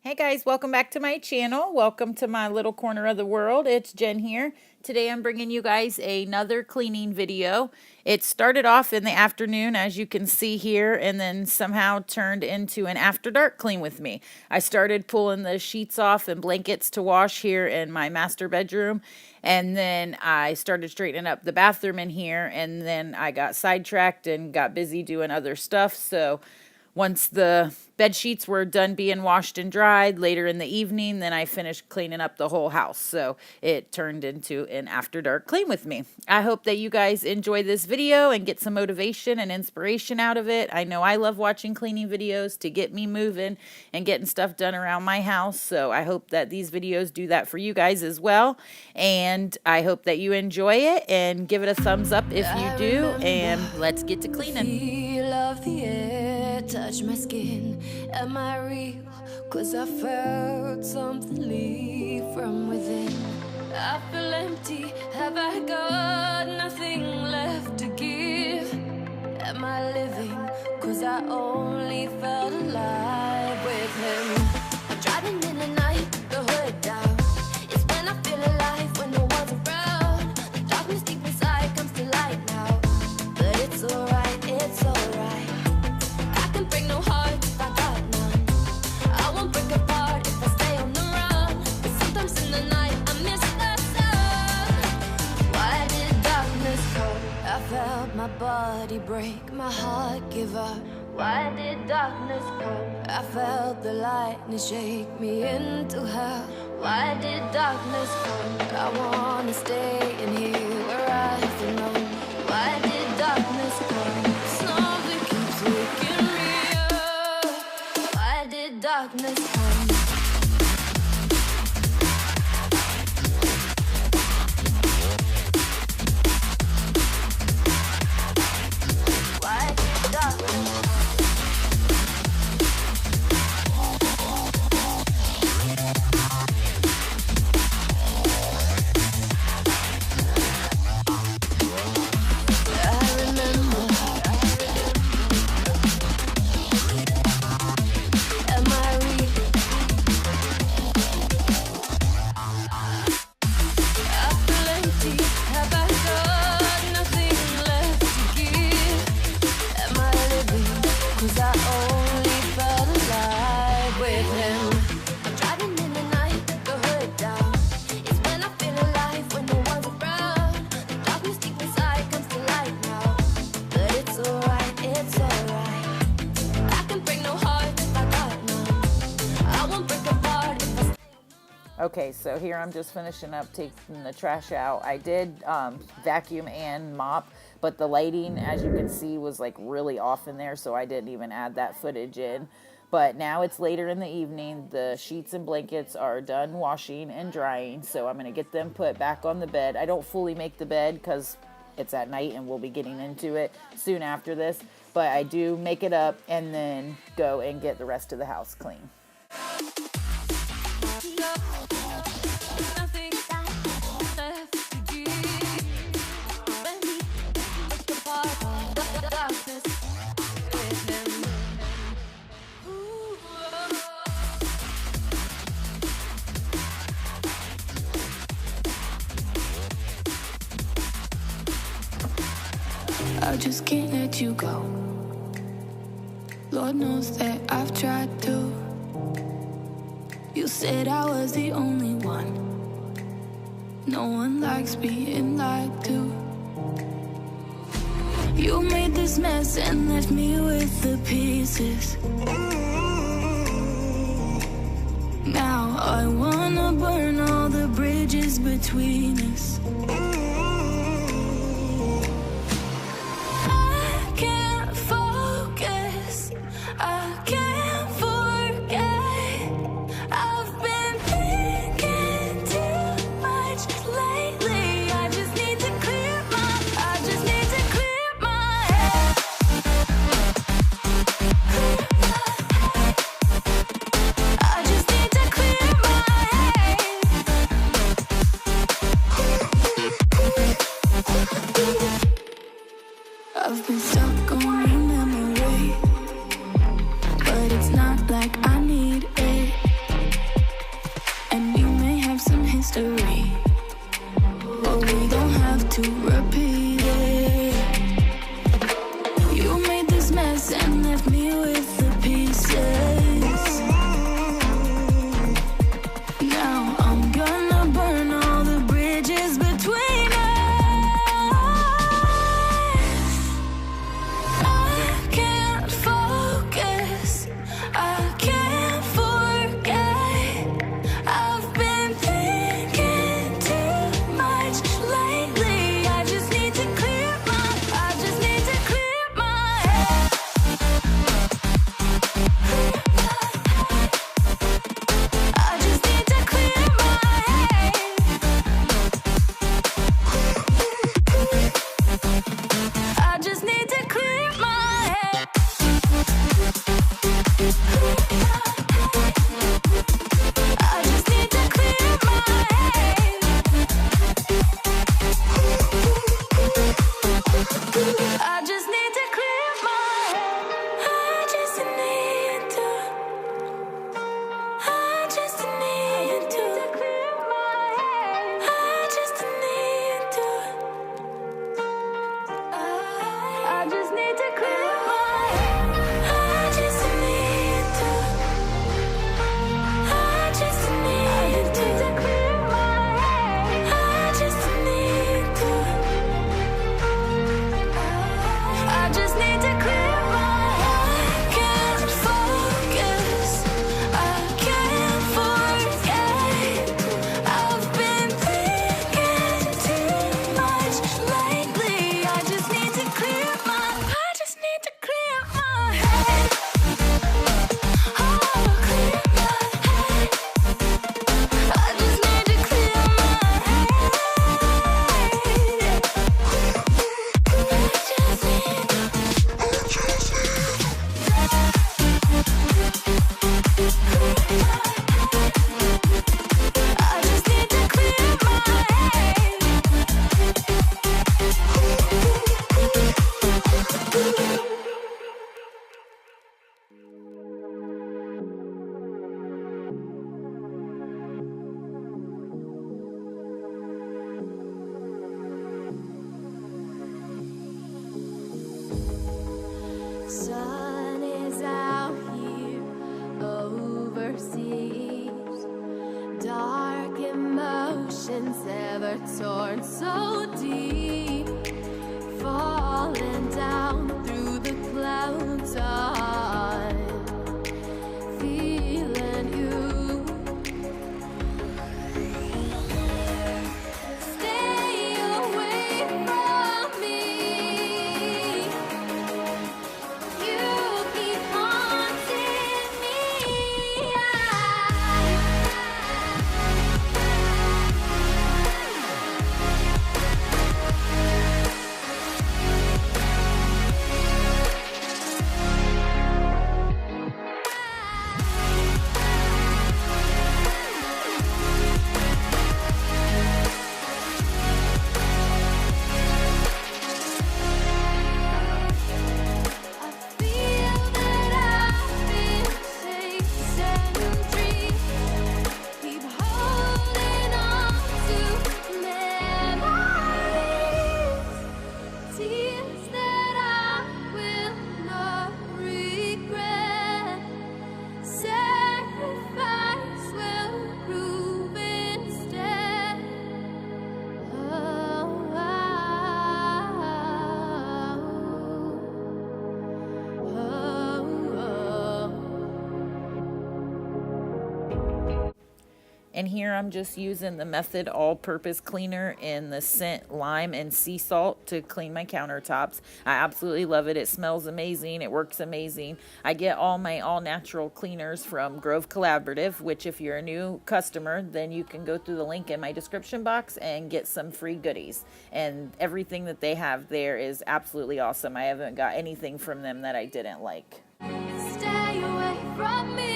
Hey guys, welcome back to my channel. Welcome to my little corner of the world. It's Jen here. Today I'm bringing you guys another cleaning video. It started off in the afternoon, as you can see here, and then somehow turned into an after dark clean with me. I started pulling the sheets off and blankets to wash here in my master bedroom, and then I started straightening up the bathroom in here, and then I got sidetracked and got busy doing other stuff. So once the bed sheets were done being washed and dried later in the evening, then I finished cleaning up the whole house. So it turned into an after dark clean with me. I hope that you guys enjoy this video and get some motivation and inspiration out of it. I know I love watching cleaning videos to get me moving and getting stuff done around my house. So I hope that these videos do that for you guys as well. And I hope that you enjoy it and give it a thumbs up if you do. And let's get to cleaning. Touch my skin, am I real? 'Cause I felt something leave from within. I feel empty, have I got nothing left to give? Am I living? 'Cause I only felt alive with him. I'm driving in the night, the hood down. It's when I feel alive, when no one's around. The darkness deep inside comes to light now. But it's alright, it's alright. Break no heart if I got none. I won't break apart if I stay on the run. But sometimes in the night I miss the sun. Why did darkness come? I felt my body break, my heart give up. Why did darkness come? I felt the lightning shake me into hell. Why did darkness come? I wanna stay in here where I belong. Why did darkness come? Something keeps waking me. Darkness comes. Why did darkness come? Okay, so here I'm just finishing up taking the trash out. I did vacuum and mop, but the lighting, as you can see, was like really off in there, so I didn't even add that footage in. But now it's later in the evening. The sheets and blankets are done washing and drying, so I'm going to get them put back on the bed. I don't fully make the bed because it's at night and we'll be getting into it soon after this, but I do make it up and then go and get the rest of the house clean. I just can't let you go. Lord knows that I've tried to. You said I was the only one. No one likes being lied to. You made this mess and left me with the pieces. Now I wanna burn all the bridges between us. were torn so deep, falling down through the clouds. I'm feeling you. Stay away from me. You keep haunting me. I feel that I've been chasing dreams, keep holding on to memories, tears that I will not regret. Sacrifice will prove instead. And here I'm just using the Method all-purpose cleaner in the scent lime and sea salt to clean my countertops. I absolutely love it. It smells amazing. It works amazing. I get all my all-natural cleaners from Grove Collaborative, which if you're a new customer, then you can go through the link in my description box and get some free goodies. And everything that they have there is absolutely awesome. I haven't got anything from them that I didn't like. Stay away from me.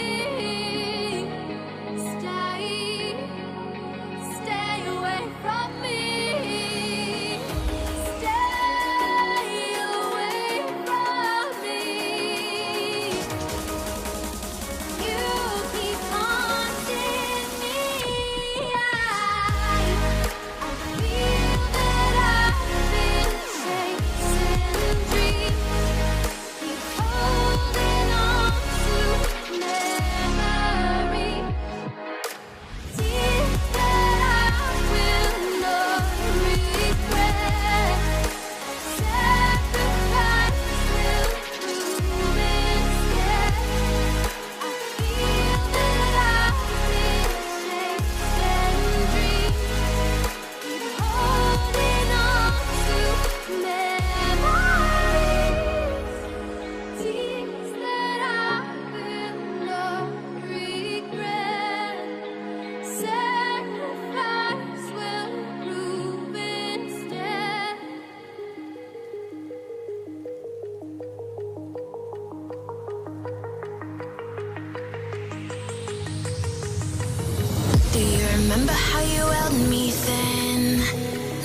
Stay away from me. Stay away from me. You keep haunting me. I feel that I've been chasing dreams, keep holding on to memories, tears that I will not regret. Sacrifice will prove instead. I feel that I've been chasing dreams, keep holding on to memories, tears that I will not regret. Sacrifice will prove instead. Do you remember how you held me then?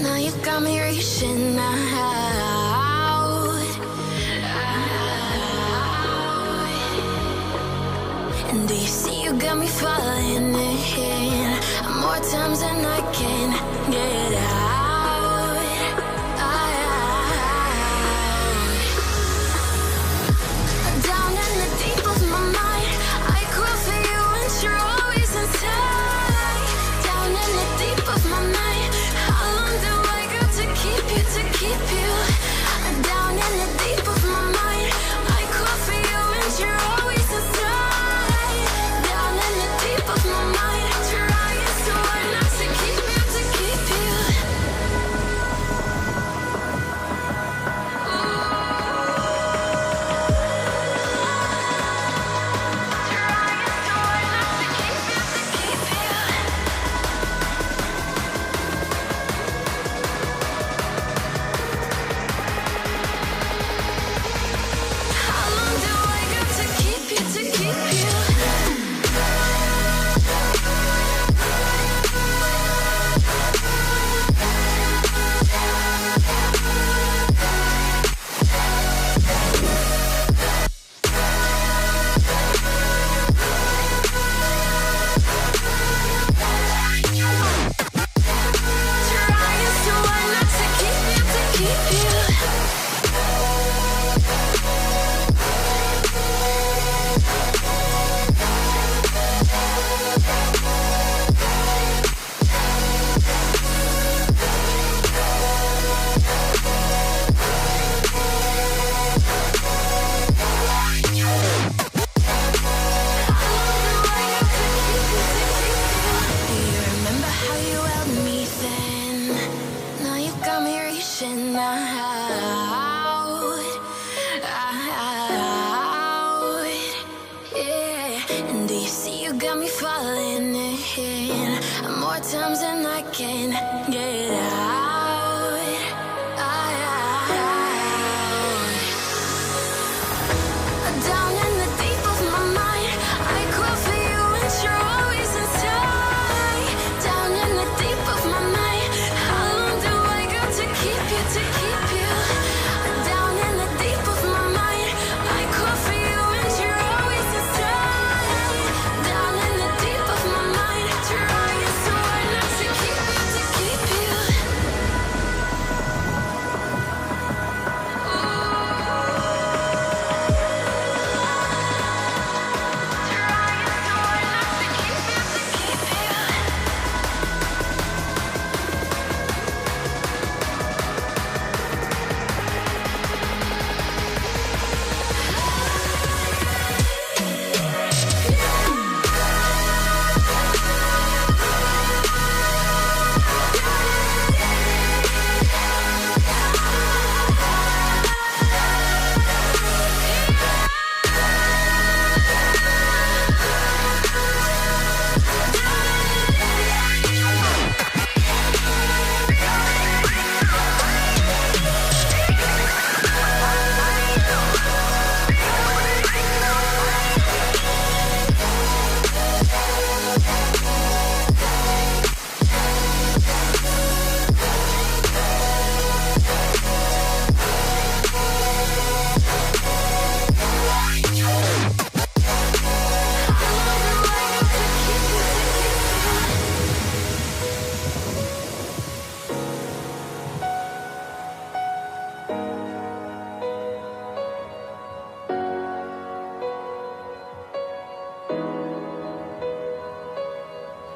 Now you got me reaching out. And do you see you got me falling in more times than I can get out? Down in the deep of my mind, I crawl for you and you're always inside. Down in the deep of my mind, how long do I got to keep you, to keep you? Down in the deep of my mind, I crawl for you and you're always inside. Down in the deep of my mind, trying so hard not to keep you, to keep you. See, you got me falling in more times than I can get out. Down in the deep of my mind, I crawl for you and you're always inside. Down in the deep of my mind, how long do I got to keep you, to keep you? Down in the deep of my mind, I crawl for you and you're always inside. Down in the deep of my mind, trying so hard not to keep you, to keep you.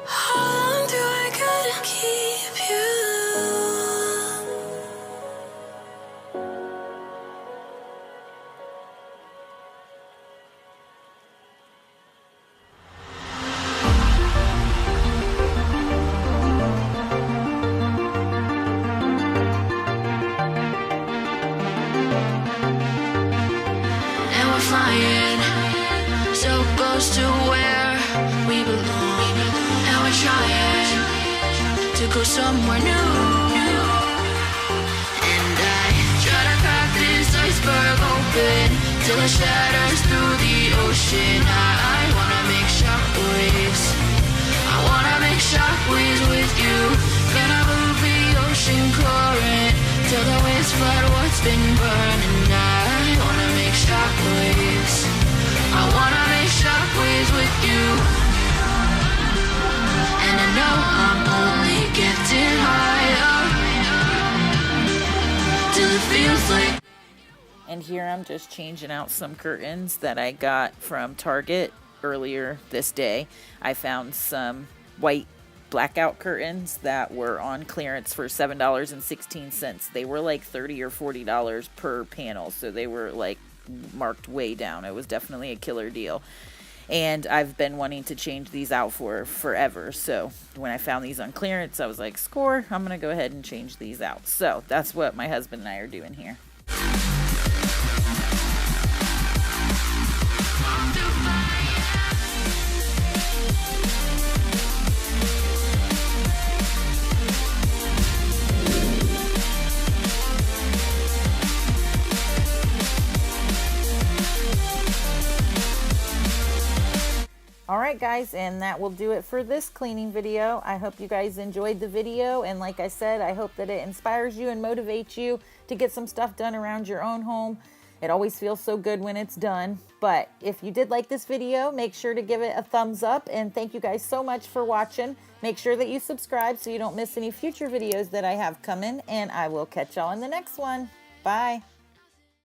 How long do I gotta keep you? And we're flying so close to where we belong. And we're trying to go somewhere new. And I try to crack this iceberg open till it shatters through the ocean. I wanna make shockwaves. I wanna make shockwaves with you. Gonna move the ocean current till the waves flood what's been burning. I wanna make shockwaves. I wanna make shockwaves with you. And I know I'm only getting higher till it feels like. And here I'm just changing out some curtains that I got from Target earlier this day. I found some white blackout curtains that were on clearance for $7.16. They were like $30 or $40 per panel, so they were like marked way down. It was definitely a killer deal. And I've been wanting to change these out for forever. So when I found these on clearance, I was like, score, I'm going to go ahead and change these out. So that's what my husband and I are doing here. Alright guys, and that will do it for this cleaning video. I hope you guys enjoyed the video, and like I said, I hope that it inspires you and motivates you to get some stuff done around your own home. It always feels so good when it's done. But if you did like this video, make sure to give it a thumbs up, and thank you guys so much for watching. Make sure that you subscribe so you don't miss any future videos that I have coming, and I will catch y'all in the next one. Bye!